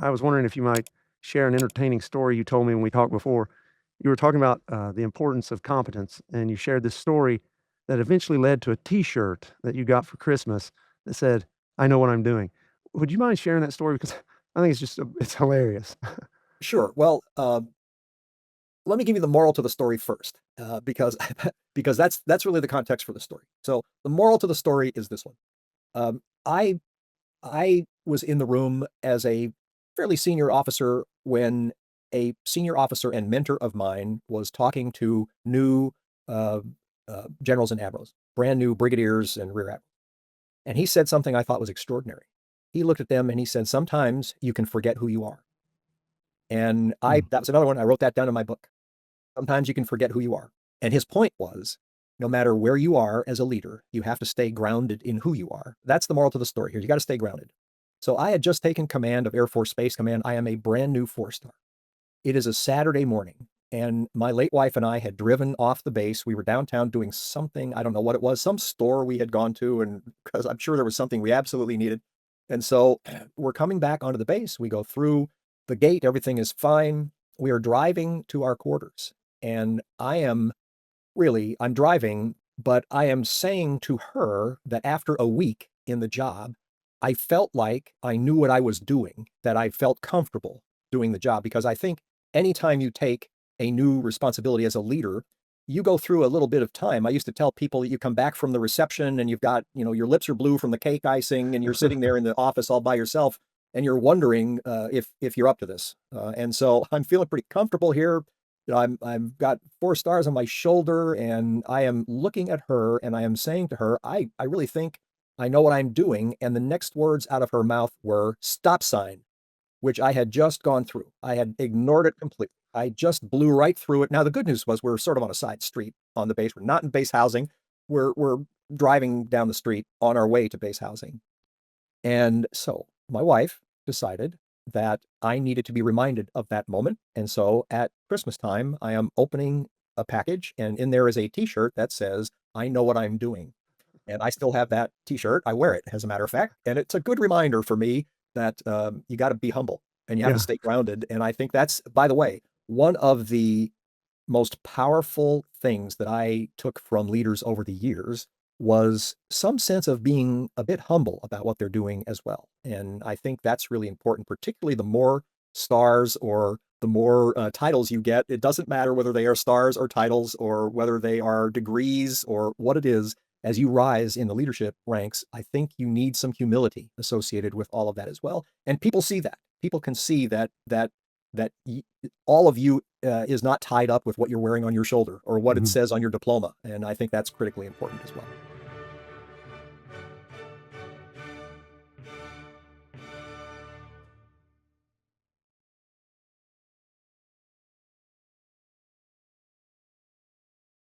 I was wondering if you might share an entertaining story you told me when we talked before. You were talking about the importance of competence, and you shared this story that eventually led to a T-shirt that you got for Christmas that said, "I know what I'm doing." Would you mind sharing that story? Because I think it's hilarious. Sure. Well, let me give you the moral to the story first, because because that's really the context for the story. So the moral to the story is this one. Um, I I was in the room as a fairly senior officer when a senior officer and mentor of mine was talking to new uh, generals and admirals, brand new brigadiers and rear admirals, and he said something I thought was extraordinary. He looked at them and he said, "Sometimes you can forget who you are." And I Mm. that was another one. I wrote that down in my book. Sometimes you can forget who you are. And his point was, no matter where you are as a leader, you have to stay grounded in who you are. That's the moral to the story here. You got to stay grounded. So I had just taken command of Air Force Space Command. I am a brand new four-star. It is a Saturday morning, and my late wife and I had driven off the base. We were downtown doing something, I don't know what it was, some store we had gone to, and because I'm sure there was something we absolutely needed. And so we're coming back onto the base. We go through the gate, everything is fine. We are driving to our quarters, and I'm driving, but I am saying to her that after a week in the job, I felt like I knew what I was doing, that I felt comfortable doing the job. Because I think anytime you take a new responsibility as a leader, you go through a little bit of time. I used to tell people that you come back from the reception and you've got, your lips are blue from the cake icing, and you're sitting there in the office all by yourself, and you're wondering if you're up to this. And so I'm feeling pretty comfortable here. I've got four stars on my shoulder, and I am looking at her and I am saying to her, I really think I know what I'm doing. And the next words out of her mouth were stop sign, which I had just gone through. I had ignored it completely. I just blew right through it. Now, the good news was we're sort of on a side street on the base. We're not in base housing. We're driving down the street on our way to base housing. And so my wife decided that I needed to be reminded of that moment. And so at Christmas time, I am opening a package, and in there is a t-shirt that says, I know what I'm doing. And I still have that t-shirt. I wear it, as a matter of fact. And it's a good reminder for me that you got to be humble and you have to Yeah. stay grounded. And I think that's, by the way, one of the most powerful things that I took from leaders over the years was some sense of being a bit humble about what they're doing as well. And I think that's really important, particularly the more stars or the more titles you get. It doesn't matter whether they are stars or titles or whether they are degrees or what it is. As you rise in the leadership ranks, I think you need some humility associated with all of that as well. And people see that. People can see that all of you is not tied up with what you're wearing on your shoulder or what it Mhm. says on your diploma. And I think that's critically important as well.